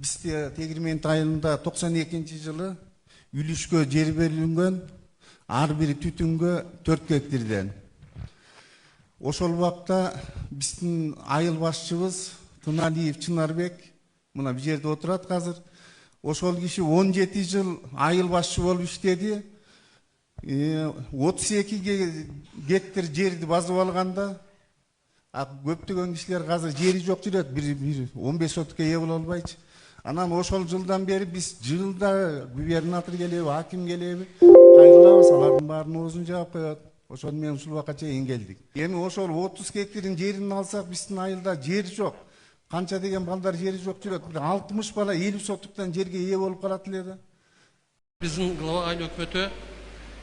Бизде Тегирмент айылында 92-жылы үлүшкө жер берилген, ар бир түтүнгө 4 гектардан. Ошол убакта биздин айыл башчыбыз Тыналиев Чынарбек, мына бул жерде отурат азыр. Ошол киши 17 жыл айыл башчы болуп иштеди. 32 гектар жерди базып алганда, көптөгөн кишилер азыр жери жок жүрөт, бир 15 сотукка ээ боло албайчы. Анан ошол жылдан бери биз жылда губернатор келеби, аким келеби, кайрылабыз, алардын баарын оозун жаап коет. Ошол менен ушул убакка чейин келдик. Эми ошол 30 гектардын жерин алсак, биздин айылда жер жок. Канча деген балдар жери жок жүрөт. 60 бала 50 сотуктан жерге ээ болуп калат эле да. Биздин глава айыл өкмөтү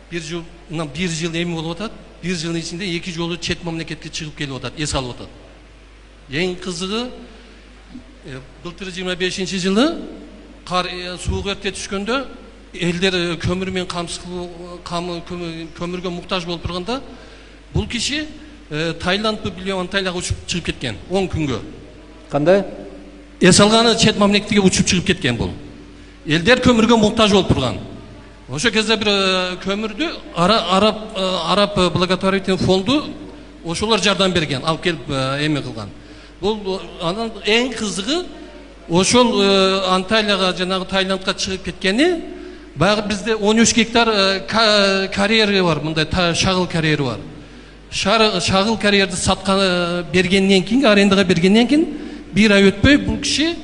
бир жыл эми болуп атат. Бир жылдын ичинде 2 жолу чет мамлекетке чыгып келип атат, эс алып атат. Эң кызыгы былтыр 25-жылы кар сууга эрте түшкөндө элдер көмүр менен көмүргө муктаж болуп турганда бул киши Таиландпы билбейм, Анталияга учуп чыгып кеткен 10 күнгө. Кандай? Эс алганы чет мамлекетке учуп чыгып кеткен бул. Элдер көмүргө муктаж болуп турган. Ошо кезде бир көмүрдү Араб благотворительный фонду ошолор жардам берген, алып келип эме кылган. Бул анан эң кызыгы ошол Анталияга жанагы Таиландка чыгып кеткени, баягы бизде 13 гектар карьери бар, мындай шагыл карьери бар. Шагыл карьерди сатканы бергенден кийин, арендага бергенден кийин бир ай өтпөй бул киши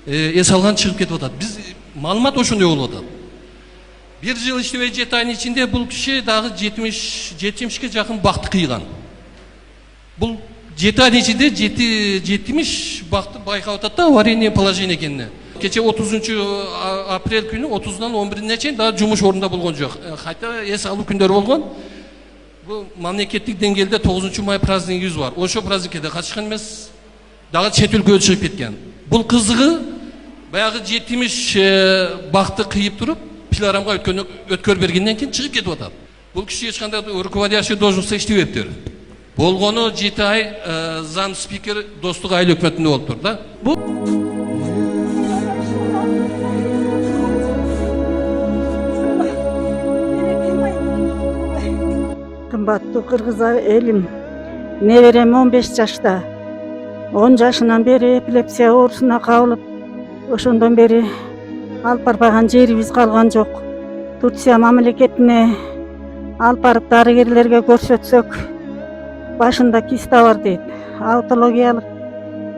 эс алган чыгып кетип атат. Биз маалымат ошондой болуп атат. Бир жыл иштебей 7 айдын ичинде бул киши дагы 70ке жакын бакты кыйган. Бул 7 айдын ичинде 70 бакты байкап атат да, аварийный положение экенин. Кече 30 апрель күнү 30-дан 11-ине чейин дагы жумуш орунда болгон жок. Кайта эс алуу күндөрү болгон. Бул мамлекеттик деңгээлде 9 май празднигибиз бар. Ошо праздникке да катышкан эмес, дагы чет өлкөгө чыгып кеткен. Бул кызыгы баягы 70 бакты кыйып туруп, пилорамга өткөр бергенден кийин чыгып кетип атат. Бул киши эч кандай руководящий должността иштебептир. Болгону 7 ай зам спикер Достук айыл өкмөтүндө болуп тур да. Кымбаттуу кыргыз элим, неберем 15 жашта. 10 жашынан бери эпилепсия оорусуна кабылып, ошондон бери алып барбаган жерибиз калган жок. Турция мамлекетине алып барып дарыгерлерге көрсөтсөк, башында киста бар дейт. Аутологиялык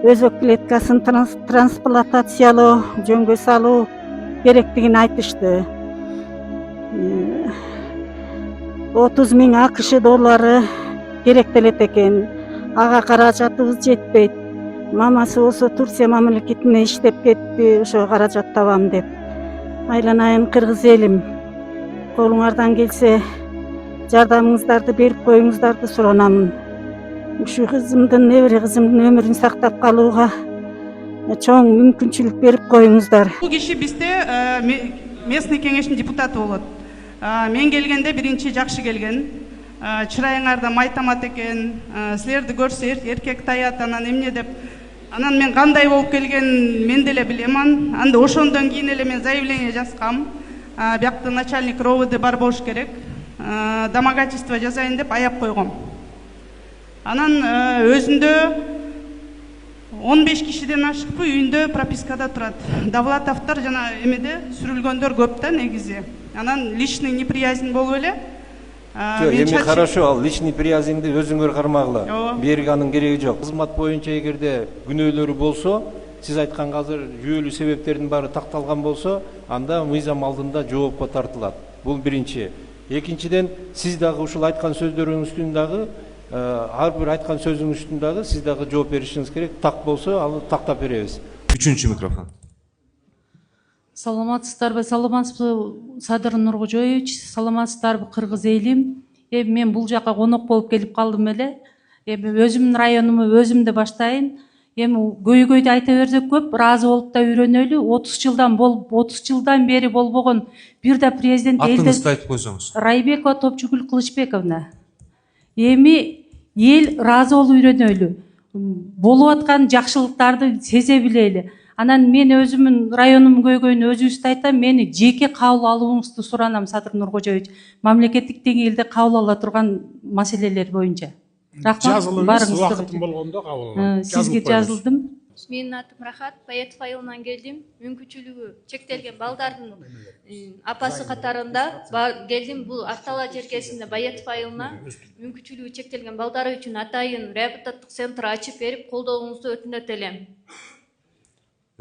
өзөк клеткасын трансплантациялоо, жөнгө салуу керектигин айтышты. 30 000 АКШ доллары керектелет экен. Ага каражатыбыз жетпейт. Мамасы болсо Турция мамлекетине иштеп кетти, ошо каражат табам деп. Айланайын кыргыз элим, колуңардан келсе жардамыңыздарды берип коюңуздарды суранамын. Ушу кызымдын, небере кызымдын өмүрүн сактап калууга чоң мүмкүнчүлүк берип коюңуздар. Бул киши бизде местный кеңештин депутаты болот. Мен келгенде биринчи жакшы келген. Чырайыңар да майтамат экен, силерди көрсө эркек таят, анан эмне деп. Анан мен кандай болуп келген мен деле билем. Анда ошондон кийин эле мен заявление жазгам. Биякта начальник РОВД бар болуш керек. Домогательство жазайын деп аяп койгом. Анан өзүндө 15 кишиден ашыкпы үйүндө пропискада турат. Давлатовдор жана эмеде сүрүлгөндөр көп да негизи. Анан личный неприязнь болуп эле. Эми хорошо, ал личный приязньди өзүңөр кармагыла. Берге анын кереги жок. Кызмат боюнча эгерде күнөөлөрү болсо, сиз айткан азыр жүйөлүү себептердин баары такталган болсо, анда мыйзам алдында жоопко тартылат. Бул биринчи. Экинчиден, сиз дагы ушул айткан сөздөрүңүздүн дагы ар бир айткан сөзүңүз үстүн дагы сиз дагы жооп беришиңиз керек. Так болсо, аны тактап беребиз. Үчүнчү микрофон. Саламатсыздарбы, Садыр Нуркожоевич, саламатсыздарбы кыргыз элим. Мен бул жака конок болуп келип калдым эле. Өзүмдүн районуму өзүмдө баштайын. Көйгөйдү айта берсек көп, ыраазы болуп да үйрөнөлү. 30 жылдан бери болбогон бир да президент Атыңызды айтып койсоңуз. Райбекова Топчугүл Кылычбековна. Эми эл ыраазы болуп үйрөнөлү. Болуп аткан жакшылыктарды сезе билели. Анан мен өзүмүн районумдун көйгөйүн өзүбүз да айтам, мени жеке кабыл алууңузду суранам, Садыр Нуркожоевич. Мамлекеттик деңгээлде кабыл ала турган маселелер боюнча. Рахмат, Жазылыңыз, барыңыз. уақытым болгондо кабыл алам. Сизге жазылдым. Менин атым Рахат, Баятов айылынан келдим. Мүмкүнчүлүгү чектелген балдардын апасы катарында келдим. Бул Актала жеркесинде Баятов айылына мүмкүнчүлүгү чектелген балдар үчүн атайын реабилитаттык центр ачып берип, колдооңузду өтүнөт элем.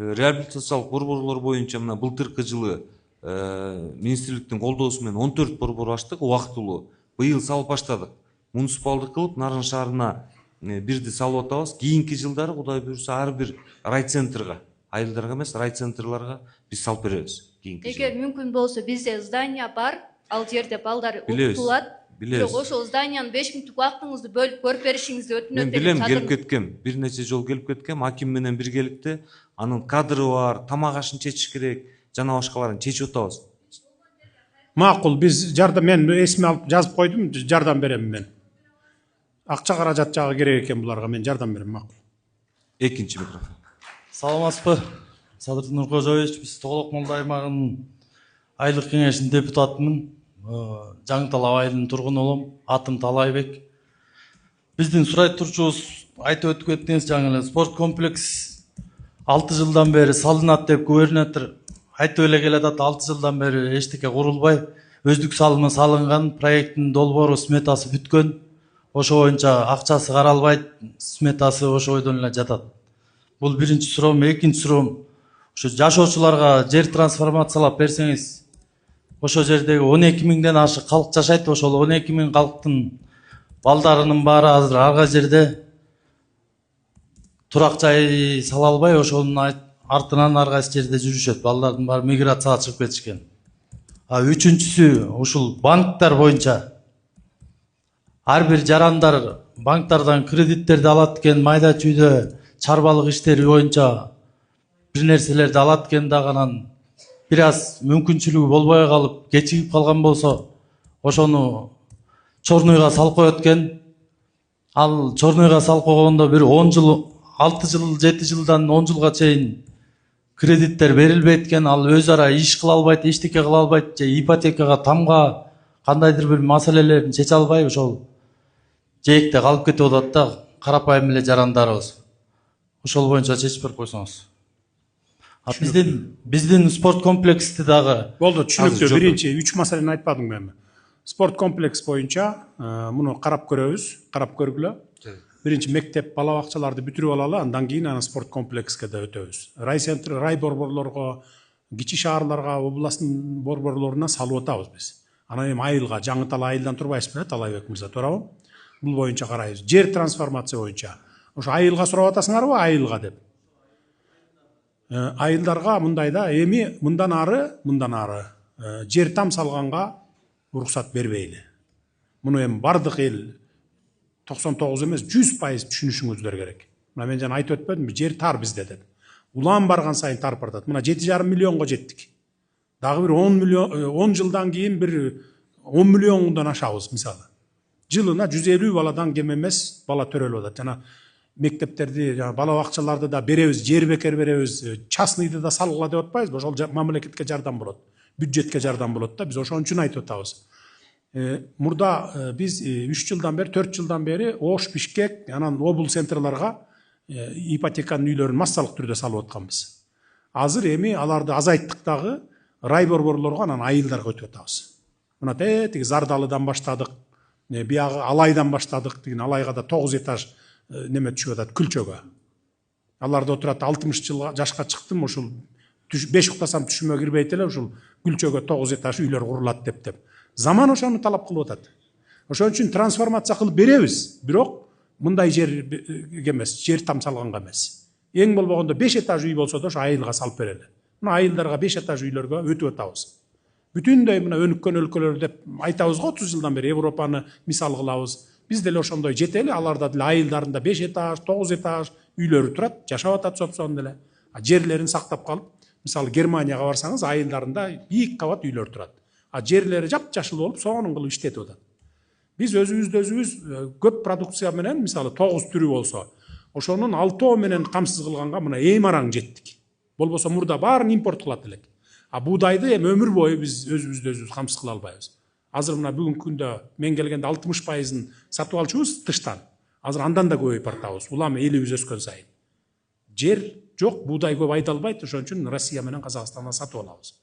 Реабилитациялык борборлор боюнча мына былтыркы жылы министрликтин колдоосу менен 14 борбор ачтык убактылуу. Быйыл салып баштадык. Муниципалдык кылып Нарын шаарына бирди салып атабыз. Кийинки жылдары Кудай буйрса ар бир райцентрга, айылдарга эмес, райцентрларга биз салып беребиз. Эгер мүмкүн болсо бизде здание бар, ал жерде балдар Билебиз, окутулат. билебиз. Бирок ошол зданиянын 5 мүнөттүк убактыңызды бөлүп көрүп беришиңизди өтүнөт Мен билем, келип кеткем. Бир нече жол келип кеткем. Аким менен биргеликте анын кадры бар, тамак ашын чечиш керек, жана башкаларын чечип атабыз. Макул, биз жардам, мен эсиме алып жазып койдум, жардам берем мен. Акча каражат жагы керек экен буларга, мен жардам берем, макул. Экинчи микрофон. Саламатсызбы, Садыр Нуркожоевич, биз Тоголок Молда аймагынын айылык кеңешинин депутатымын. Жаңы Талап айылынын тургуну болом. Атым Талайбек. Биздин сурайт турчубуз айтып өтүп кеттиңиз, жаңы эле спорт комплекс 6 жылдан бери салынат деп губернатор айтып эле келатат. 6 жылдан бери эчтеке курулбай, өздүк салымы салынган, проекттин долбоору, сметасы бүткөн. Ошо боюнча акчасы каралбайт, сметасы ошо бойдон эле жатат. Бул биринчи суроом. Экинчи суроом, ошо жашоочуларга жер трансформациялап берсеңиз, ошо жердеги 12 миңден ашык калк жашайт. Ошол 12 миң калктын балдарынын баары азыр арга жерде турак жай сала албай, ошонун артынан ар кайсы жерде жүрүшөт. Балдардын баары миграцияга чыгып кетишкен. Үчүнчүсү, ушул банктар боюнча ар бир жарандар банктардан кредиттерди алат экен, майда чүйдө чарбалык иштери боюнча бир нерселерди алат экен, дагы анан бир аз мүмкүнчүлүгү болбой калып, кечигип калган болсо, ошону чорнуйга салып коет экен. Ал чорнуйга салып койгондо бир 10 жыл, 6 жыл, 7 жылдан 10 жылга чейин кредиттер берилбейт экен. Ал өз ара иш кыла албайт, эчтеке кыла албайт, же ипотекага, тамга кандайдыр бир маселелерин чече албай, ошол жээкте калып кетип атат да, карапайым эле жарандарыбыз. Ошол боюнча чечип берип койсоңуз. Биздин спорт комплексти дагы болду, түшүнүктүү. Биринчи 3 маселени айтпадым мен. Спорт комплекс боюнча муну карап көрөбүз, карап көргүлө. Биринчи мектеп, бала бакчаларды бүтүрүп алалы, андан кийин аны спорт комплекске да өтөбүз. Райцентр, рай борборлорго, кичи шаарларга, областтын борборлоруна салып атабыз биз. Анан эми айылга, Жаңы Талай айылдан турбайсызбы, Талайбек мырза, туурабы? Бул боюнча карайбыз. Жер трансформация боюнча. Ошо айылга сурап атасыңарбы, айылга деп. Айылдарга мындай да, эми мындан ары жер там салганга уруксат бербейли. Муну эми бардык эл 99 эмес 100% түшүнүшүңүздөр керек. Мына мен жана айтып өтпөдүмбү, жер тар бизде деп. Улам барган сайын тарып баратат. Мына 7,5 миллионго жеттик. Дагы бир 10 жылдан кийин бир 10 миллиондон ашабыз мисалы. Жылына 150 баладан кем эмес бала төрөлүп атат. Жана мектептерди, бала бакчаларды да беребиз, жер бекер беребиз, частныйды да салгыла деп атпайбызбы? Ошол мамлекетке жардам болот, бюджетке жардам болот да. Биз ошон үчүн айтып атабыз. Мурда биз 3 жылдан бери, 4 жылдан бери Ош, Бишкек, анан облус центрларга ипотеканын үйлөрүн массалык түрдө салып атканбыз. Азыр эми аларды азайттык дагы, рай борборлорго, анан айылдарга өтүп атабыз. Мына тиги Зардалыдан баштадык, биягы Алайдан баштадык, деген Алайга да 9 этаж неме түшүп атат, күлчөгө. Аларда отурат, 60 жашка чыктым, ушул 5 уктасам түшүмө кирбейт эле, ушул күлчөгө 9 этаж үйлөр курулат деп. Заман ошону талап кылып атат. Ошон үчүн трансформация кылып беребиз, бирок мындай жер эмес, жер там салганга эмес. Эң болбогондо 5 этаж үй болсо да ошо айылга салып берели. Мына айылдарга 5 этаж үйлөргө өтүп атабыз. Бүтүндөй мына өнүккөн өлкөлөр деп айтабыз го, 30 жылдан бери Европаны мисал кылабыз. Биз деле ошондой жетели, аларда деле айылдарында 5 этаж, 9 этаж үйлөрү турат, жашап атат сопсон деле. Жерлерин сактап калып, мисалы Германияга барсаңыз, айылдарында бийик кабат үйлөр турат. Жерлери жапжашыл болуп, сонун кылып иштетип атат. Биз өзүбүз көп продукция менен, мисалы 9 түрү болсо, ошонун 6 менен камсыз кылганга мына эми араң жеттик. Болбосо мурда баарын импорт кылат элек. А буудайды эми өмүр бою биз өзүбүздү камсыз кыла албайбыз. Азыр мына бүгүнкү күндө мен келгенде 60%-ын сатып алчубуз тыштан. Азыр андан да көбөйүп баратабыз. Улам элибиз өскөн сайын. Жер жок, буудай көп айдалбайт, ошон үчүн Россия менен Казакстандан сатып алабыз.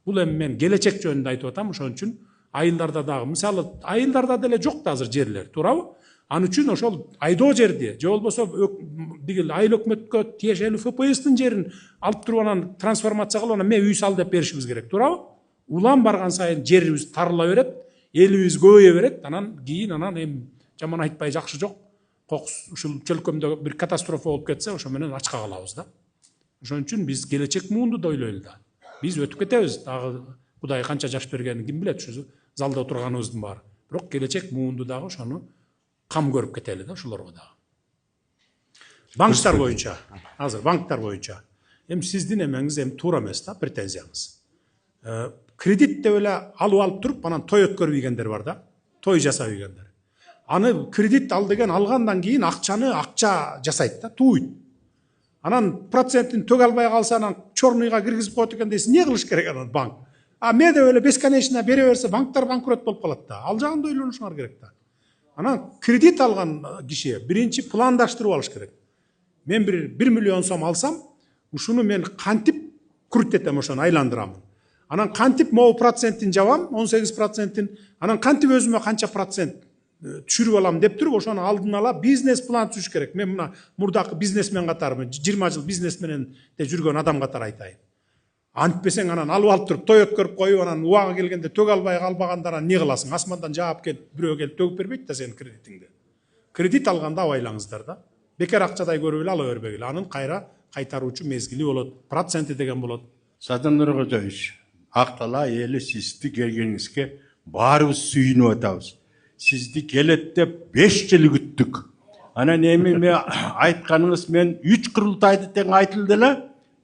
Бул эми мен келечек жөнүндө айтып атам, ошон үчүн айылдарда дагы, мисалы айылдарда деле жок да азыр жерлер, туурабы? Аны үчүн ошол айдоо жерди, же болбосо бигил айыл өкмөткө тиешелүү ФПСтин жерин алып туруп анан трансформация кылып анан мен үй сал деп беришибиз керек, туурабы? Улам барган сайын жерибиз тарыла берет, элибиз көбөйө берет, анан кийин анан эми жаман айтпай жакшы жок. Кокус ушул чөлкөмдө бир катастрофа болуп кетсе, ошо менен ачка калабыз да. Ошон үчүн биз келечек муунду да ойлойлу да. Биз өтүп кетебиз, дагы Кудай канча жаш бергенин ким билет, ушу залда отурганыбыздын баары. Бирок келечек муунду дагы ошону кам көрүп кетели да ошолорго дагы. Банктар боюнча, азыр банктар боюнча. Эми сиздин эмеңиз эми туура эмес да, претензияңыз. Кредит деп эле алып туруп, анан той өткөрүп ийгендер бар да, той жасап ийгендер. Аны кредит ал деген алгандан кийин акча жасайт да, туйт. Анан процентин төг албай калса, анан чорныйга киргизип коет экен дейсиң, эмне кылыш керек анан банк? А мен деп эле бесконечно бере берсе, банктар банкрот болуп калат да. Ал жагында ойлонушуңар керек да. Анан кредит алган киши биринчи пландаштырып алыш керек. Мен 1 миллион сом алсам, ушуну мен кантип күрөтөтөм, ошону айландырамын. Анан кантип могу процентин жабам, 18%, анан кантип өзүмө канча процент түшүрүп алам деп туруп, ошону алдын ала бизнес план түзүш керек. Мен мына мурдакы бизнесмен катары, 20 жыл бизнес менен жүргөн адам катары айтайын. Антпесең анан алып туруп, той өткөрүп коюп, анан убагы келгенде төг албай калбагандар эмне кыласың? Асмандан жаап келип, бирөө келип төгүп бербейт да сенин кредитиңди. Кредит алганда абайлаңыздар да. Бекер акчадай көрүп эле ала бербегиле. Анын кайра кайтаруучу мезгили болот, проценти деген болот. Садыр Нуркожоевич, Актала эли сизди келгениңизге баарыбыз сүйүнүп атабыз. Сизди келет деп 5 жыл күттүк. Анан эми мен айтканыңыз, мен 3 курултайды тең айтылды эле,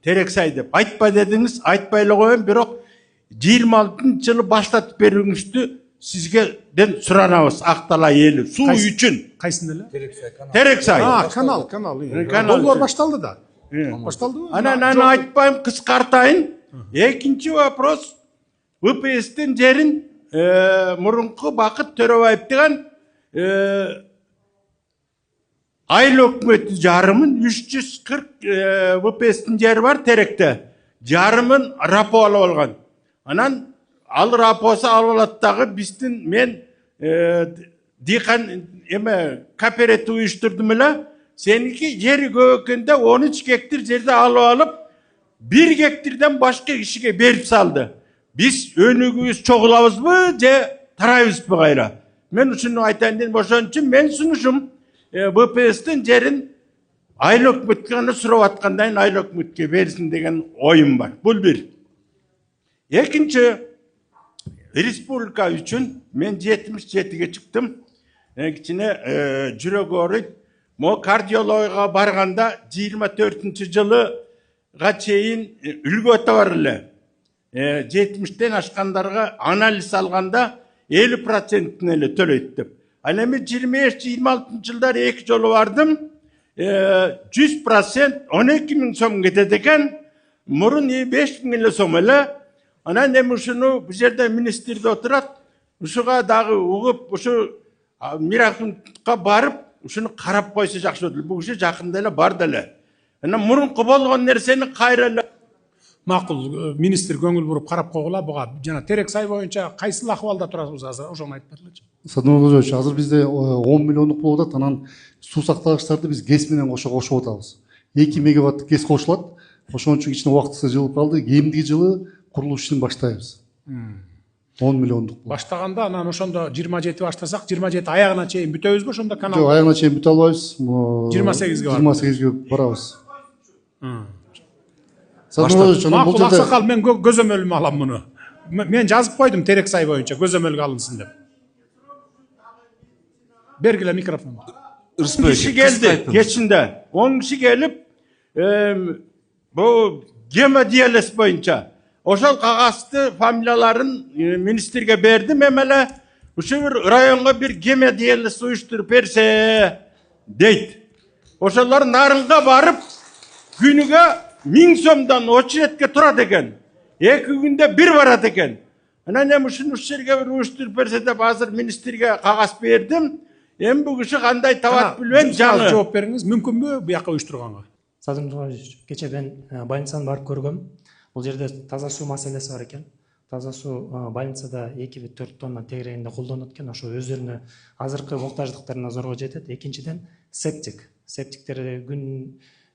терексай деп. Айтпа дедиңиз, айтпай эле коем, бирок 26-жылы баштатып берүүңүздү сизгеден суранабыз. Актала эли суу үчүн. Кайсын эле? Терексай. Канал. Доллар башталды да. Башталдыбы? Анан айтпайм, кыскартайын. Экинчи вопрос. ВПСтин жерин мурунку Бакыт Төрөбаев деген айыл өкмөтү жарымын 340 ВПСтин жери бар Теректе. Жарымын рапо алып алган. Анан ал рапосы алып алат дагы биздин мен дыйкан кооператив уюштурдум эле. Сеники жери көп экенде 13 гектар жерди алып 1 гектардан башка кишиге берип салды. Биз өнүгүүбүз чогулабызбы же тарайбызбы кайра? Мен ушуну айтайын дедим. Ошон үчүн мен сунушум ВПСтин жерин айыл өкмөткө гана сурап аткандан айыл өкмөткө берсин деген оюм бар. Бул бир. Экинчи, республика үчүн мен 77-ге чыктым. Кичине жүрөк ооруйт. Мо кардиологияга барганда 24-жылыга чейин үлгөтө бар эле. 70-тен ашкандарга анализ алганда 50% эле төлөйт деп. Ал эми 25-26 жылдар 2 жолу бардым. 100% 12.000 сом кетет экен. Мурун 5.000 эле сом эле. Анан эми ушуну бу жерде министрде отурат. Ушуга дагы угуп, ушу Мирахымовго барып, ушуну карап койсо жакшы болот. Бул киши жакында эле барды эле. Анан мурунку болгон нерсени кайра эле макул министр көңүл буруп карап койгула. Буга жана Терексай боюнча кайсыл акыбалда турасыз азыр? Ошону айтып бергилечи. Садыр Нуркожоевич, азыр бизде 10 миллиондук болуп атат. Анан суу сактагычтарды биз ГЭС менен кошуп атабыз. 2 мегаватттык ГЭС кошулат. Ошон үчүн кичине убактысы жылып калды. Кийинки жылы курулуш ишин баштайбыз. 10 миллиондук. Баштаганда анан ошондо 27 баштасак, 27 аягына чейин бүтөбүзбү ошондо канал? Жок, аягына чейин бүтө албайбыз. 28ге барабыз. 28ге барабыз. Макул аксакал, мен көзөмөлүмө алам муну. Мен жазып койдум Терексай боюнча көзөмөлгө алынсын деп. Бергиле микрофон. 10 киши келди кечинде. 10 киши келип, бу гемодиализ боюнча ошол кагазды фамилияларын министрге бердим. Эмеле ушу бир районго бир гемодиализ уюштуруп берсе дейт. Ошолор Нарынга барып күнүгө 1000 сомдон очередке турат экен. 2 күндө бир барат экен. Анан эми ушуну жерге бир уюштуруп берсе деп азыр министрге кагаз бердим. Эми бул киши кандай табат билбейм, жаңы. Жооп бериңиз, мүмкүнбү бу жака уюштурганга? Садыр Нургалиевич, кече мен больницаны барып көргөм. Бул жерде таза суу маселеси бар экен. Таза суу больницада 2-4 тонна тегерегинде колдонот экен. Ошо өздөрүнө азыркы муктаждыктарына зорго жетет. Экинчиден септик. Септиктерди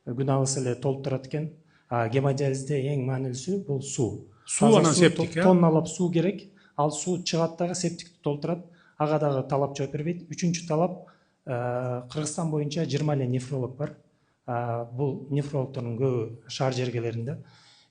күн алыс эле толтурат экен. Гемодиализде эң маанилүүсү бул суу. Суу анан септик, тонналап суу керек. Ал суу чыгат дагы септикти толтурат. Ага дагы талап жооп бербейт. Үчүнчү талап, Кыргызстан боюнча 20 эле нефролог бар. Бул нефрологдордун көбү шаар жергелеринде.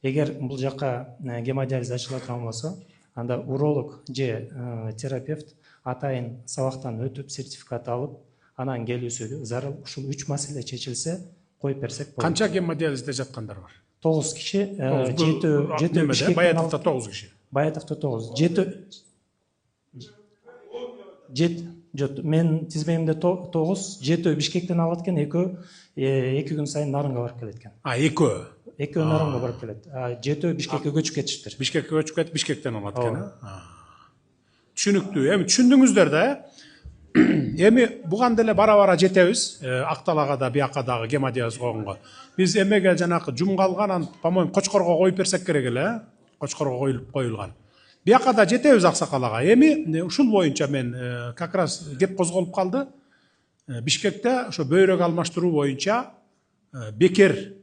Эгер бул жака гемодиализ ачылат болсо, анда уролог же терапевт атайын сабактан өтүп, сертификат алып, анан келүүсү зарыл. Ушул 3 маселе чечилсе, коюп берсек болот. Канча гемодиализде жаткандар бар? 9 киши, 7 Бишкектен. Баятовдо 9 киши. Баятовдо 9. 7 мен тизмемде 9, 7 Бишкектен алат экен, 2 күн сайын Нарынга барып келет экен. 2 Нарынга барып келет. 7 Бишкекке көчүп кетиштир. Бишкекке көчүп кетип, Бишкектен алат экен. Түшүнүктүү. Эми түшүндүңүздөр да. Эми буган деле бара-бара жетебиз. Акталага да, бияка дагы гемодиализ койгонго. Биз эмеге жанакы жумгалган, по-моему, Кочкорго коюп берсек керек эле. Кочкорго коюлган. Бияка да жетебиз аксакал ага. Эми ушул боюнча мен как раз кеп козголуп калды. Бишкекте ошо бөйрөк алмаштыруу боюнча бекер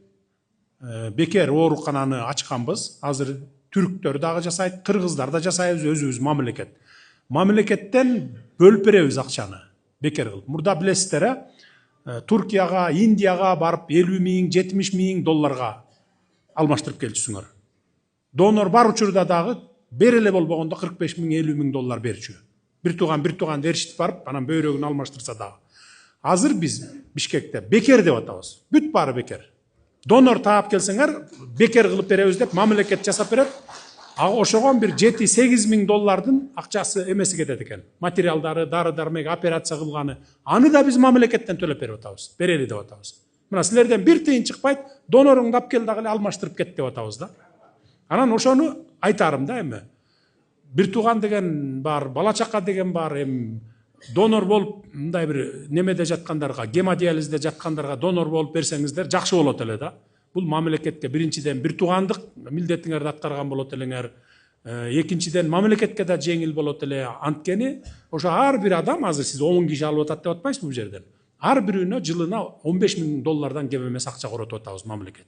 оорукананы ачканбыз. Азыр түрктөр дагы жасайт, кыргыздар да жасайбыз, өзүбүз мамлекет. Мамлекеттен бөлүп беребиз акчаны. Бекер кылып. Мурда билесиздер, Туркияга, Индияга барып 50 000, 70 000 долларга алмаштырып келчүсүңөр. Донор бар учурда дагы береле болбогондо 45 000, 50 000 доллар берчү. Bir tuğan erişip barıp, anam böğrögünü almaştırsa da. Hazır biz Bişkek'te beker деп атабыз. Бүт бары бекер. Донор таап келсеңер, бекер кылып беребиз деп мамлекет жасап берет. Ошогон bir 7-8 000 доллардын акчасы эмеси кетет экен. Материалдары, дары-дармек, операция кылганы. Аны да біз мамлекеттен төлөп берип атабыз. Берели деп атабыз. Мына силерден бир тыйын чыкпайт, доноруңду алып кел дагы алмаштырып кет деп атабыз да. Анан ошону айтарым да эми. Bir tuğan деген бар, бала чака деген бар, донор болуп, мындай бир немеде жаткандарга, гемодиализде жаткандарга донор болуп берсеңиздер, жакшы болот эле да. Бул мамлекетке биринчиден bir тугандык милдетиңерди аткарган болот элеңер. Экинчиден мамлекетке да жеңил болот эле. Анткени ошо ар бир адам, азыр сиз 10 киши алып атат деп атпайсызбы бул жерден? Ар бирүүнө жылына 15 000 доллардан кем эмес акча коротуп атабыз мамлекет.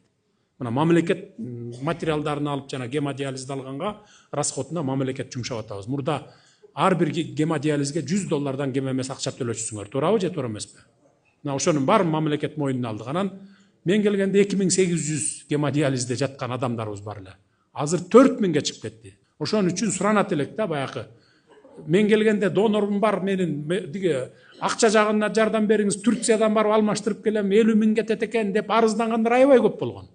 Мына мамлекет материалдарын алып жана гемодиализди алганга расходуна мамлекет жумшап атабыз. Мурда ар бир гемодиализге 100 доллардан кем эмес акча төлөчүсүңөр. Туурабы же туура эмеспи? Мына ошонун баарын мамлекет мойнуна алдык. Анан мен келгенде 2800 гемодиализде жаткан адамдарыбыз бар эле. Азыр 4000ге чыгып кетти. Ошон үчүн суранат элек да баягы. Мен келгенде донорум бар, менин диге акча жагына жардам бериңиз, Турциядан барып алмаштырып келем, 50 000 кетет экен деп арыздангандар аябай көп болгон.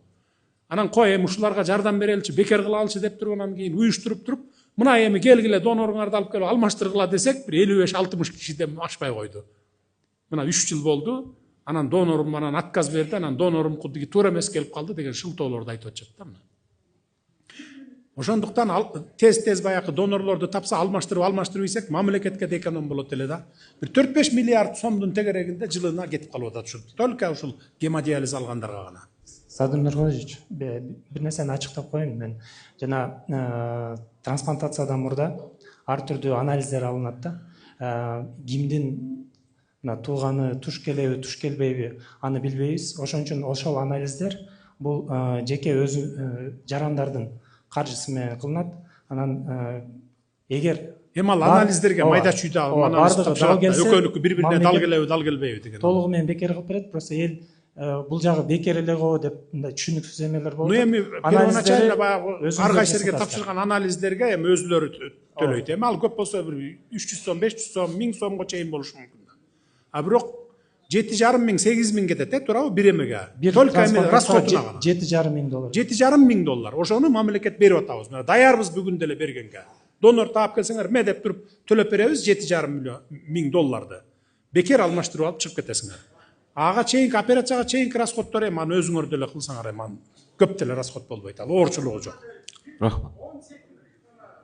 Анан кой эми ушуларга жардам береличи, бекер кылалычы деп тургандан кийин уюштуруп туруп, мына эми келгиле доноруңарды алып келип алмаштыргыла десек, бир 55-60 кишиден ашпай койду. Мына 3 жыл болду. Анан донорум анан отказ берди, анан донорум кудуги туура эмес келип калды деген шылтоолорду айтып атышат да мына. Ошондуктан тез баягы донорлорду тапса алмаштырып ийсек, мамлекетке да эконом болот эле да. Бир 4-5 миллиард сомдун тегерегинде жылына кетип калып атат ушул. Только ушул гемодиализ алгандарга гана. Садыр Нургалиевич, бир нерсени ачыктап коеюн. Мен жана трансплантациядан мурда ар түрдүү анализдер алынат да. Кимдин тууганы туш келеби, туш келбейби, аны билбейбиз. Ошон үчүн ошол анализдер бул жеке өзү жарандардын каржысы менен кылынат. Анан эгер ал анализдерге майда чүйдө анализ тапшырат, экөөнүкү бири-бирине дал келеби, дал келбейби деген. Толугу менен бекер кылып берет, просто эл бул жагы бекер эле го деп мындай түшүнүксүз эмелер болот. Эми первоначально баягы ар кайсы жерге тапшырган анализдерге эми өзүлөрү төлөйт. Эми ал көп болсо бир 300 сом, 500 сом, 1000 сомго чейин болушу мүмкүн. А бирок 7,5 000, 8 000 кетет, туурабы бир эмеге. Только эми расходуна гана. 7,5 000 доллар. 7,5 000 доллар. Ошону мамлекет берип атабыз. Даярбыз бүгүн деле бергенге. Донор таап келсеңер, ме деп туруп төлөп беребиз 7,5 000 долларды. Бекер алмаштырып алып чыгып кетесиңер. Ага чейинки операцияга чейинки расходдор эми аны өзүңөр деле кылсаңар эми көп деле расход болбойт, ал оорчулугу жок. Рахмат.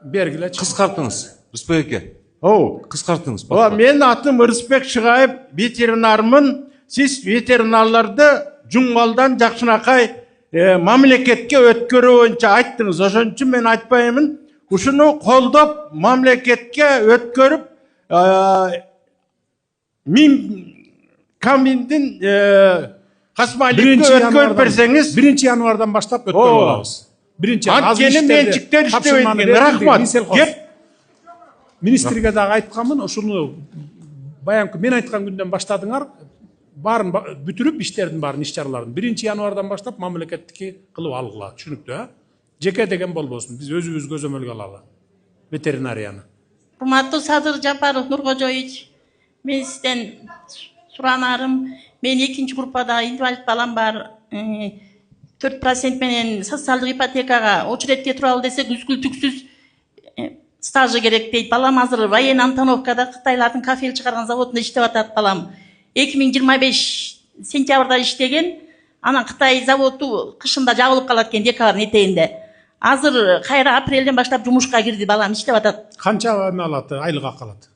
Бергилечи. Кыскартыңыз, Рысбек эке. Кыскартыңыз. Мен атым Рысбек Шығайып, ветеринармын. Сіз ветеринарларды жумгалдан жакшынакай мамлекетке өткөрүү боюнча айттыңыз. Ошон үчүн мен айтпаймын. Ушуну колдоп мамлекетке өткөрүп каминдин касмаликке өткөрүп берсеңиз 1-январдан баштап өткөрүп алабыз. 1-январдан менчиктер иштебейт. Рахмат. Министрге дагы айтканмын, ушуну баянкы мен айткан күндөн баштадыңар, баарын бүтүрүп иштердин баарын, иш чараларын 1-январдан баштап мамлекеттики кылып алгыла. Түшүнүктүү, жеке деген болбосун. Биз өзүбүз көзөмөлгө алалы ветеринарияны. Урматтуу Садыр Жапаров Нуркожоевич, мен сизден суранарым, мен 2-нчи группада инвалид балам бар, 4% менен социалдык ипотекага очередке туралы десек, үзгүлтүксүз стажы керек дейт. Балам азыр военный Антоновкада Кытайлардын кафель чыгарган заводунда иштеп атат балам. 2025 сентябрда иштеген, анан Кытай заводу кышында жабылып калат экен, декабрдын этегинде. Азыр кайра апрелден баштап жумушка кирди, балам иштеп атат. Канча эме алат, айлык акы алат?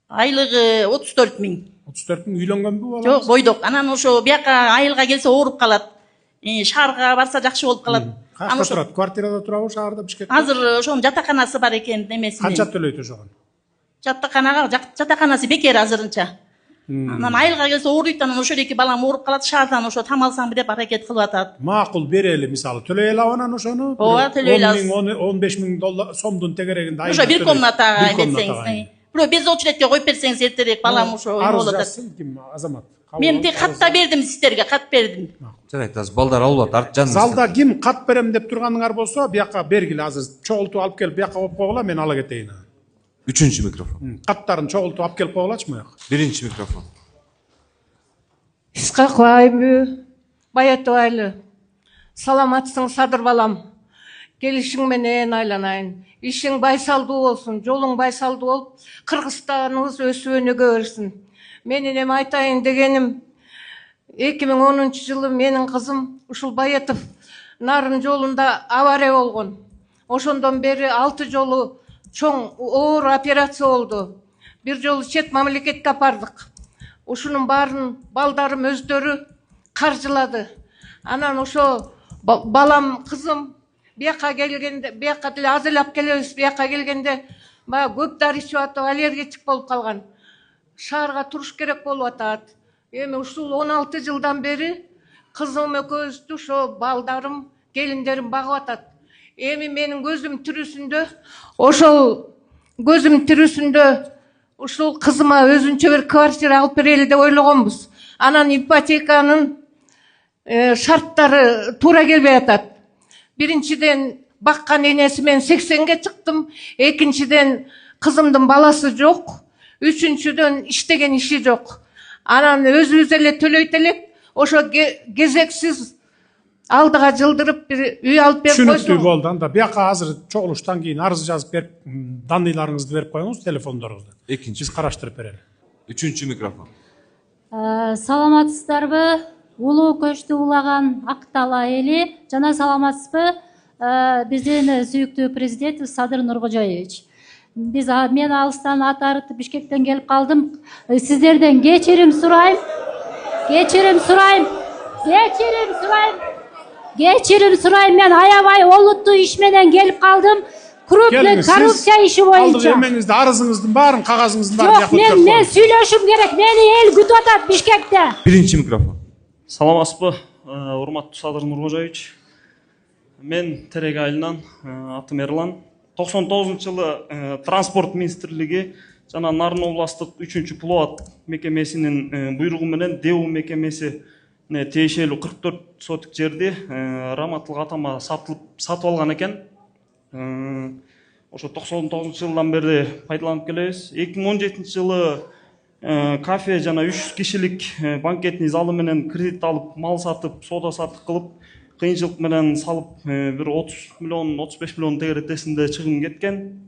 Айлыгы 34 000. 34 000 үйлөнгөнбү балам? Жок, бойдок. Анан ошо бияка айылга келсе ооруп калат. Шаарга барса жакшы болуп калат. Кайда турат? Квартирада турабы, шаарда, Бишкекте? Азыр ошонун жатаканасы бар экен, немесинен. Канча төлөйт ошого? Жатаканасы бекер азырынча. Анан айылга келсе ооруйт, анан ошол эки балам ооруп калат, шаардан ошо тамалсаңбы деп аракет кылып атат. Макул, берели, мисалы, төлөй алабы анан ошону? Ооба, төлөй алабыз. 15 000 сомдун тегерегинде айылга. Ошо бир комнатага айтсаңыз. Бирөө без очередке коюп берсеңиз эртерээк балам ошо арыз жазсын, ким, азамат? Мен тек катта бердим сиздерге, кат бердим. Жарайт, азыр балдар алып атат, жаныңызда. Залда ким кат берем деп турганыңар болсо, бияка бергиле, азыр чогултуп алып келип бияка коюп койгула, мен ала кетейин. 3-чү микрофон. Каттарын чогултуп алып келип койгулачы муяка. 1-чү микрофон. Исқақ Айбы, Баятуайлы, саламатсың Садыр балам, келишиң менен айланайын. Ишиң байсалдуу болсун, жолуң байсалдуу болуп, Кыргызстаныбыз өсүп өнүгө берсин. Менин эми айтайын дегеним, 2010 жылы менин кызым ушул Баятов нарын жолунда авария болгон. Ошондон бери 6 жолу чоң оор операция болду. Бир жолу чет мамлекетке апардык. Ушунун баарын балдарым өздөрү каржылады. Анан ошо балам, кызым бияка келгенде, бияка деле аз эле алып келебиз, бияка келгенде баягы көп дары ичип атып, аллергичик болуп калган. Шаарга туруш керек болуп атат. Эми ушул 16 жылдан бери кызым экөөбүздү ошо балдарым, келиндерим багып атат. Эми менин көзүм тирүүсүндө, ошол көзүм тирүүсүндө ушул кызыма өзүнчө бир квартира алып берели деп ойлогонбуз. Анан ипотеканын шарттары туура келбей атат. Биринчиден баккан энеси мен 80ге чыктым. Экинчиден кызымдын баласы жок. Үчүнчүдөн иштеген иши жок. Анан өзүбүз эле төлөйт элек, ошо кезексиз алдыга жылдырып бир үй алып берип койсоң. Түшүнүктүү болду. Анда бияка азыр чогулуштан кийин арыз жазып берип, данныйларыңызды берип коюңуз, телефондорубузду. Биз караштырып берели. 3-чү микрофон. Саламатсыздарбы? Улуу көчтү улаган Актала эли, жана саламатсызбы? Биздин сүйүктүү президент Садыр Нуркожоевич. Мен алыстан ат арытып Бишкектен келип калдым. Сиздерден кечирим сурайм. Мен аябай олуттуу иш менен келип калдым. Крупный коррупция иши боюнча. Алдыгы эмеңизди, арызыңыздын баарын, кагазыңыздын баарын жок, мен сүйлөшүм керек. Мени эл күтүп атат Бишкекте. 1-чи микрофон. Саламатсызбы, урматтуу Садыр Нуркожоевич. Мен Терек айылынан, атым Эрлан. 99-жылы транспорт министрлиги жана Нарын областык 3-чү пилот мекемесинин буйругу менен ДЭУ мекемесине тиешелүү 44 сотик жерди раматтылык атама сатып алган экен. Ошо 99-жылдан бери пайдаланып келебиз. 2017 жылы кафе жана 300 кишилик банкетный залы менен кредит алып, мал сатып, соода саттык кылып, кыйынчылык менен салып, бир 30 миллион, 35 миллион тегеретесинде чыгым кеткен.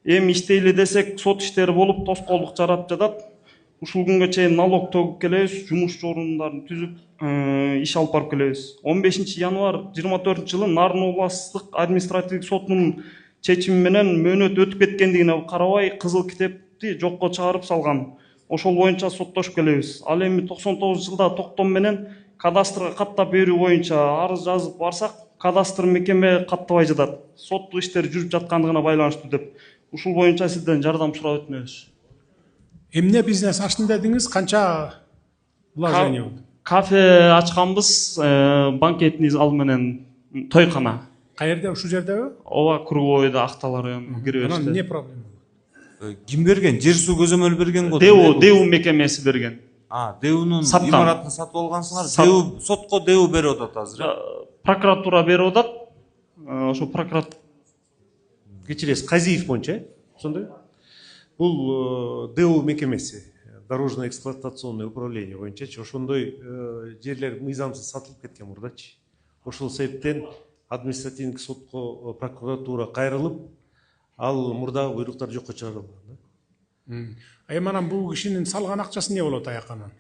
Эми иштейли десек, сот иштери болуп, тоскоолдук жарап жатат. ушул күнгө чейин налог төгүп келебиз, жумуш орундарын түзүп, иш алып барып келебиз. 15 январь 24 жылы Нарын областык административдик сотунун чечими менен мөөнөт өтүп кеткендигине карабай кызыл китепти жокко чыгарып салган. Ошол боюнча соттошуп келебиз. Ал эми 99 жылда токтом менен кадастрга каттап берүү боюнча арыз жазып барсак, кадастр мекеме каттабай жатат. Соттук иштер жүрүп жаткандыгына байланыштуу деп. Ушул боюнча сизден жардам сурап өтүнөбүз. Эмне бизнес ачтым дедиңиз? Канча вложение болду? Кафе ачканбыз, банкетный зал менен тойкана. Каерде, ушул жердеби? Ооба, круговойда акталарын кире беришти. Анан эмне проблема? Ким берген? Жер суу көзөмөл берген го? ДЭУ мекемеси берген. ДЭУнун имаратын сатып алгансыңар. Сотко ДЭУ берип атат азыр. Прокуратура берип атат. Ошо прокуратура Кечиресиз, Казиев боюнча, ошондой. Бул ДЭУ мекемеси, дорожно эксплуатационный управление боюнча, ошондой жерлер мыйзамсыз сатылып кеткен мурдачы. Ошол себептен административдик сотко прокуратура кайрылып, ал мурдагы буйруктар жокко чыгарылган. Эми анан бул кишинин салган акчасы не болот аяканан?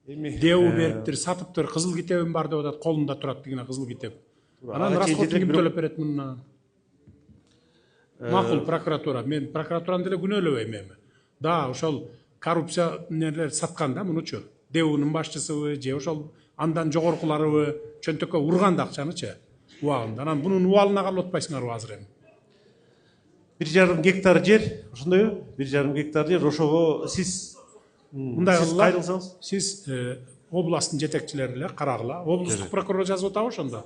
ДЭУ бериптир, сатыптыр, кызыл китебим бар деп атат, колунда турат дегене кызыл китеп. Анан расходун ким төлөп берет муну? Макул прокуратура. Мен прокуратураны деле күнөөлөбөйм эми. Да, ошол коррупция нелер саткан да мунучу. ДЭУнун башчысыбы же ошол андан жогоркуларыбы чөнтөккө урган да акчанычы. Убагында. Анан бунун убалына калып атпайсыңарбы азыр эми? 1,5 гектар жер, ошондойбу? 1,5 гектар жер, ошого сиз кайрылсаңыз, сиз областтын жетекчилери эле карагыла. Облустук прокурор жазып атабы ошондо?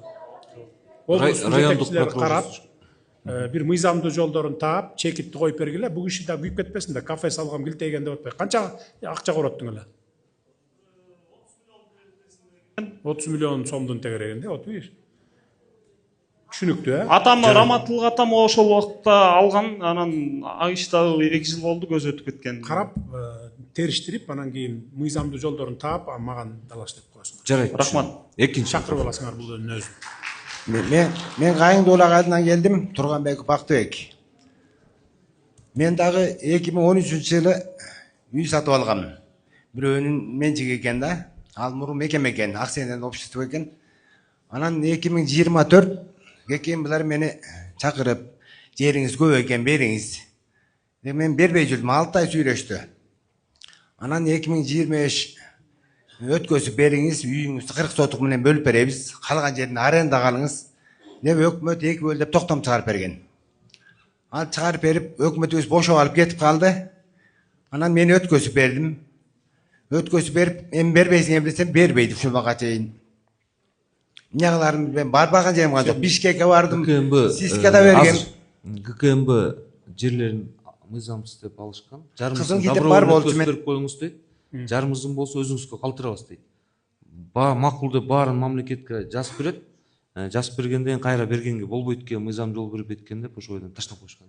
Облустун жетекчилери карап, бир мыйзамдуу жолдорун таап, чекитти коюп бергиле. Бул киши да күйүп кетпесин да, кафе салгам килтейген деп атпай. Канча акча короттуң эле? 30 миллион сомдун тегерегинде, отур. Түшүнүктүү, Атам Раматылык атам ошол убакта алган, анан иш дагы 2 жыл болду көз өтүп кеткен. Карап, териштирип, анан кийин мыйзамдуу жолдорун таап, маган далаш деп коесуң. Жарайт. Рахмат. Экинчи чакырып аласыңар бул өзүн. Мен Кайыңды Улагайдан келдим, Турганбек Бактыбек. Мен дагы 2013 жылы үй сатып алгам. Бирөөнүн менчиги экен да. Ал мурун мекеме экен, акционерный общество экен. Анан 2024 кекейин булар мени чакырып, жериңиз көп экен, бериңиз. Мен бербей жүрдүм, 6 ай сүйлөштү. Анан 2025 өткөзүп бериңиз, үйүңүздү 40 сотук менен бөлүп беребиз, калган жерин арендага алыңыз деп өкмөт 2 бөл деп токтом чыгарып берген. Ал чыгарып берип, өкмөтүбүз бошоп алып кетип калды. Анан мен өткөзүп бердим. Өткөзүп берип, эми бербейсиң десем, бербейди ушул убакка чейин. Эмне кыларым, мен барбаган жерим жок. Бишкекке бардым, Сиске да берген. ГКМБ жерлерин мыйзамсыз деп алышкан. Кызыл китеп бар болчу мен. Коюңуз дейт. Жарымыңыздын болсо өзүңүзгө калтырабыз дейт. Макул деп баарын мамлекетке жазып берет. Жазып бергенден кайра бергенге болбойт экен, мыйзам жол берип кеткен деп ошол бойдон таштап коюшкан.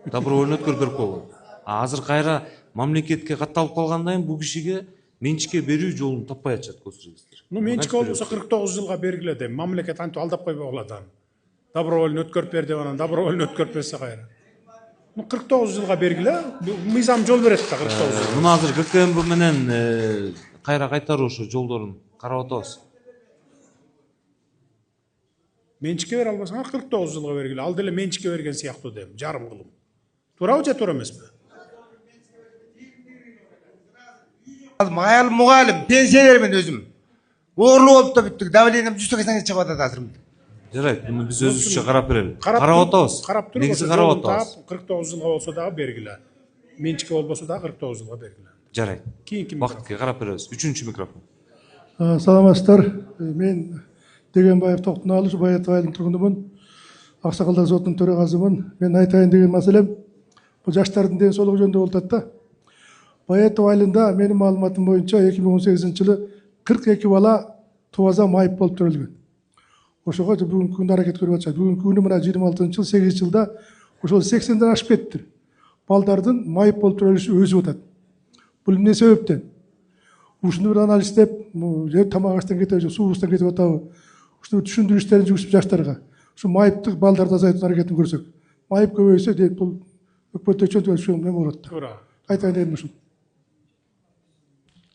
Добровольно өткөрүп берип койгон. Азыр кайра мамлекетке катталып калгандан кийин бул кишиге менчикке берүү жолун таппай атышат көзүрүңүздөр. Менчик болбосо 49 жылга бергиле дейм. Мамлекет антип алдап койбой калат аны. Добровольно өткөрүп бер деп анан добровольно өткөрүп берсе кайра. 49 жылга бергиле, мыйзам жол берет да 49 жыл. Муну азыр ГКМБ менен кайра кайтаруу ошо жолдорун карап атабыз. Менчикке бере албасаңар 49 жылга бергиле. Ал деле менчикке берген сыяктуу дейм, жарым кылым. Туурабы же туура эмеспи? Майал мугалим, пенсионермин өзүм. Ooрлуу болуп да бүттүк, давлением 180 чыгып атат азыр. Жарайт, муну биз өзүбүзчө карап берели. Карап атабыз. Негизи карап атабыз. 49 жылга болсо дагы бергиле. Менчикке болбосо дагы 49 жылга бергиле. Жарайт. Бактке карап беребиз. 3-чү микрофон. Саламатсыздар. Мен Дегенбаев Токтун Алыш, Баятов айылынын тургунумун. Аксакалдар сотунун төрагасымын. Мен айтайын деген маселем бул жаштардын ден соолугу жөнүндө болуп атат да. Баятов айылында менин маалыматым боюнча 2018 жылы 42 бала тубаза майып болуп төрөлгөн. Ошого бүгүнкү күндө аракет көрүп атышат. Бүгүнкү күнү мына 26 жыл, 8 жылда ошол 80ден ашып кетти. Балдардын майып болуп төрөлүшү өсүп атат. Бул эмне себептен? Ушуну бир анализдеп, же тамак аштан кетип, же суубуздан кетип атабы? Ушуну түшүндүрүштөрүн жүргүзүп жаштарга. Ушу майыптык балдарды азайтуу аракетин көрсөк. Майып көбөйсө дейт бул өкмөттө чөнтү эме болот. Туура. айтайын дегенім ушул.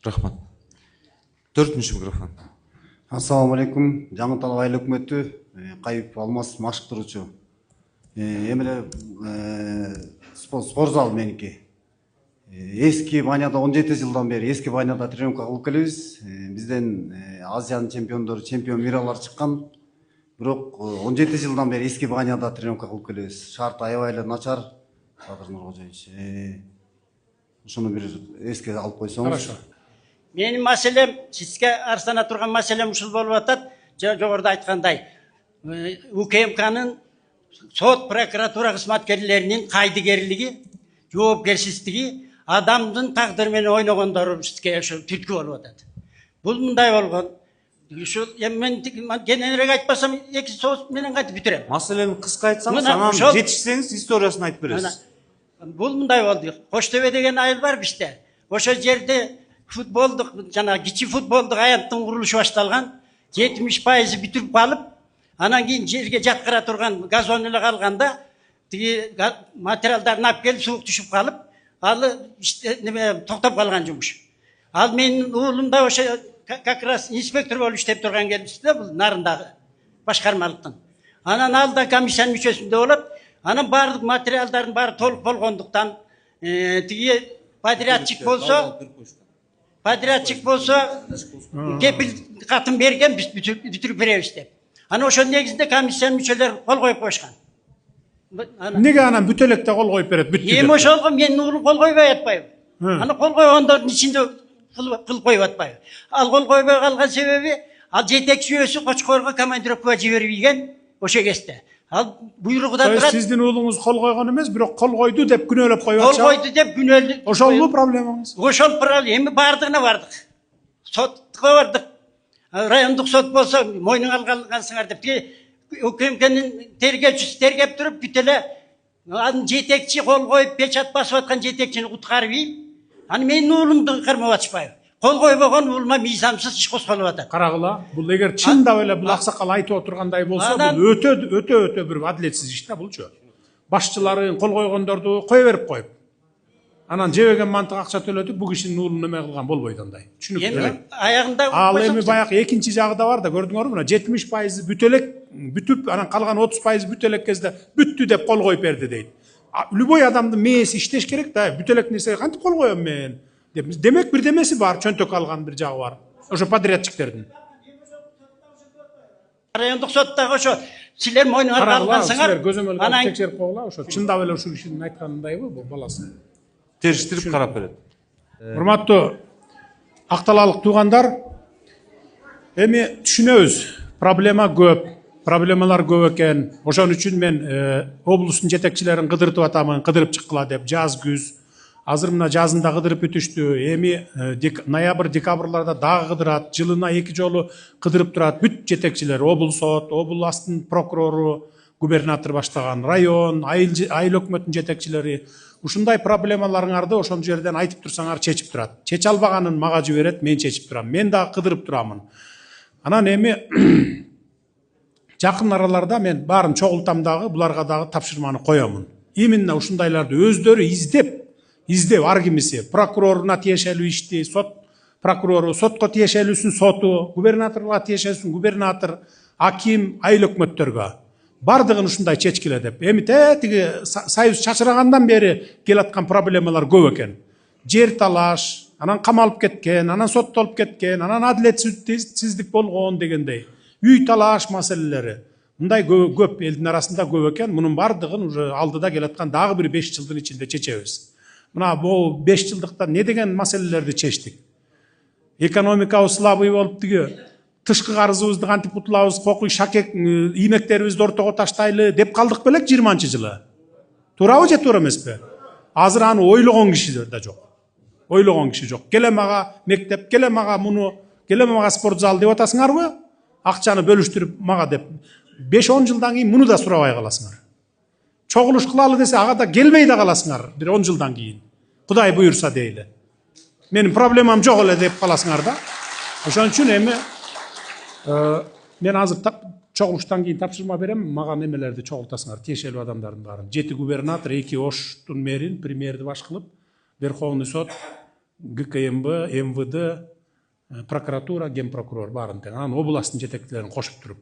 Рахмат. 4-ші микрофон. Ассаламу алейкум. Жаңытал айыл өкмөтү, Кайып Алмаз машыктыруучу. Эмеле спортзал меники. Эски Баняда 17 жылдан бери эски Баняда тренировка кылып келебиз. Бизден Азиянын чемпиондору, чемпион миралар чыккан. Бирок 17 жылдан бери эски Баняда тренировка кылып келебиз. Шарт аябай эле начар. Садыр Нуркожоевич. Ушуну бир эске алып койсоңуз. Хорошо. Менин маселем, сизге арстана турган маселем ушул болуп атат. Жогоруда айткандай, УКМКнын сот прокуратура кызматкерлеринин кайдыгерлиги, жоопкерсиздиги, адамдын тагдыры менен ойногондору бизге ошо түрткү болуп атат. Бул мындай болгон. Ушул мен кененирээк айтпасам, эки соос менен кантип бүтүрөм. Маселени кыска айтсаңыз, анан жетишсеңиз историясын айтып бересиз. Бул мындай болду. Коштөбө деген айыл бар бизде. Ошол жерде футболдук, жана кичи футболдук аянттын курулушу башталган. 70% бүтүрүп калып, анан кийин жерге жаткыра турган газон эле калганда, тиги материалдарын алып келип суук түшүп калып, алы токтоп калган жумуш. Ал менин уулум да ошо как раз инспектор болуп иштеп турган келбизде, бул Нарындагы башкармалыктын. Анан ал да комиссиянын мүчөсүндө болот. Анан баардык материалдардын баары толук болгондуктан, тиги подрядчик болсо, кепил катын берген, биз бүтүрүп беребиз деп. Анан ошол негизинде комиссиянын мүчөлөрү кол коюп коюшкан. Неге анан бүтөлекте кол коюп берет, бүттү деп? Эми ошолго менин уулум кол койбой атпайбы? Анан кол койгондордун ичинде кылып коюп атпайбы? Ал кол койбой калган себеби, ал жетекчи өсү Кочкорго командировкага жиберилген ошо кезде. Ал буйругудан турат. Сиздин уулуңуз кол койгон эмес, бирок кол койду деп күнөөлөп коюп атчы. Кол койду деп күнөөлөп. Ошолбу проблемаңыз? Ошол проблема. Эми бардыгына бардык. Сотко бардык. Райондук сот болсо мойнуңа алгансыңар деп. УКМКнын тергөөчүсү тергеп туруп бүт эле анын жетекчи кол коюп печат басып аткан жетекчини куткарып ийип, аны менин уулумду кармап атышпайбы? Кол койбогон уулума мыйзамсыз иш козголуп атат. Карагыла, бул эгер чындап эле бул аксакал айтып отургандай болсо, бул өтө бир адилетсиз иш да булчу. Башчыларын кол койгондорду кое берип коюп, анан жебеген мантык акча төлөтүп, бул кишинин уулуна эме кылган болбойт андай. Түшүнүктүү. Аягында ал эми баягы экинчи жагы да бар да, көрдүңөрбү? Мына 70% бүтөлек бүтүп, анан калган 30% бүтөлек кезде бүттү деп кол коюп берди дейт. Любой адамдын мээси иштеш керек да, бүтөлек нерсеге кантип кол коем мен? Демек бир демеси бар, чөнтөк алган бир жагы бар. Ошо подрядчиктердин. Райондук соттогу ошо силер мойнуңарга алгансыңар. Силер көзөмөлгө текшерип койгула, ошо чындап эле ушул кишинин айтканындайбы бул баласы? Териштирип карап берет. Урматтуу акталалык туугандар, эми түшүнөбүз, проблема көп, проблемалар көп экен. Ошон үчүн мен облустун жетекчилерин кыдыртып атамын, кыдырып чыккыла деп, жаз күз. Азыр мына жазында кыдырып бүтүштү. Эми ноябрь, декабрларда дагы кыдырат, жылына 2 жолу кыдырып турат. Бүт жетекчилер, облус сот, областын прокурору, губернатор баштаган, район, айыл өкмөтүнүн жетекчилери ушундай проблемаларыңарды ошол жерден айтып турсаңар чечип турат. Чече албаганын мага жиберет, мен чечип турам. Мен дагы кыдырып турамын. Анан эми жакын араларда мен баарын чогултам дагы, буларга дагы тапшырманы коёмун. Именно ушундайларды өздөрү издеп ар кимиси прокуроруна тиешелүү ишти сот прокурору, сотко тиешелүүсүн соту, губернаторго тиешелүүсүн губернатор, аким, айыл өкмөттөргө бардыгын ушундай чечкиле деп. Эми тиги союз чачырагандан бери келаткан проблемалар көп экен. Жер талаш, анан камалып кеткен, анан соттолуп кеткен, анан адилетсиздик болгон дегендей. Үй талаш маселелери. Мындай көп элдин арасында көп экен. Мунун бардыгын уже алдыда келаткан дагы бир 5 жылдын ичинде чечебиз. Мына бул 5 жылдыкта не деген маселелерди чечтик? Экономикабыз слабый болуп тиги тышкы карызыбызды кантип кутулабыз, кокуй шакек иймектерибизди ортого таштайлы деп калдык белек 20-жылы. Туурабы же туура эмеспи? Азыр аны ойлогон кишилер да жок. Ойлогон киши жок. Келе мага мектеп, келе мага муну, келе мага спортзал деп атасыңарбы? Акчаны бөлүштүрүп мага деп 5-10 жылдан кийин муну да сурабай каласыңар. Чогулуш кылалы десе ага да келбей да каласыңар бир 10 жылдан кийин. Кудай буйурса дейли. Менин проблемам жок эле деп каласыңар да. Ошон үчүн эми мен азыр чогулуштан кийин тапшырма берем, мага немелерди чогултасыңар, тиешелүү адамдардын баарын. 7 губернатор, 2 Оштун мэрин, премьерди баш кылып, Верховный сот, ГКМБ, МВД, прокуратура, генпрокурор барын тең. Анан областтын жетекчилерин кошуп туруп.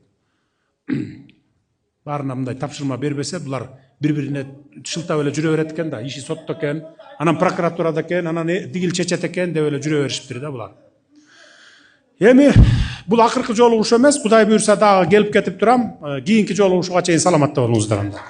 Баарына мындай тапшырма бербесе, булар бири-бирине шылтап эле жүрө берет экен да, иши сотто экен, анан прокуратурада экен, анан тигил чечет экен деп эле жүрө беришиптир да булар. Эми бул акыркы жолугушуу эмес, Кудай буйрса дагы келип кетип турам. Кийинки жолугушууга чейин саламатта болуңуздар анда.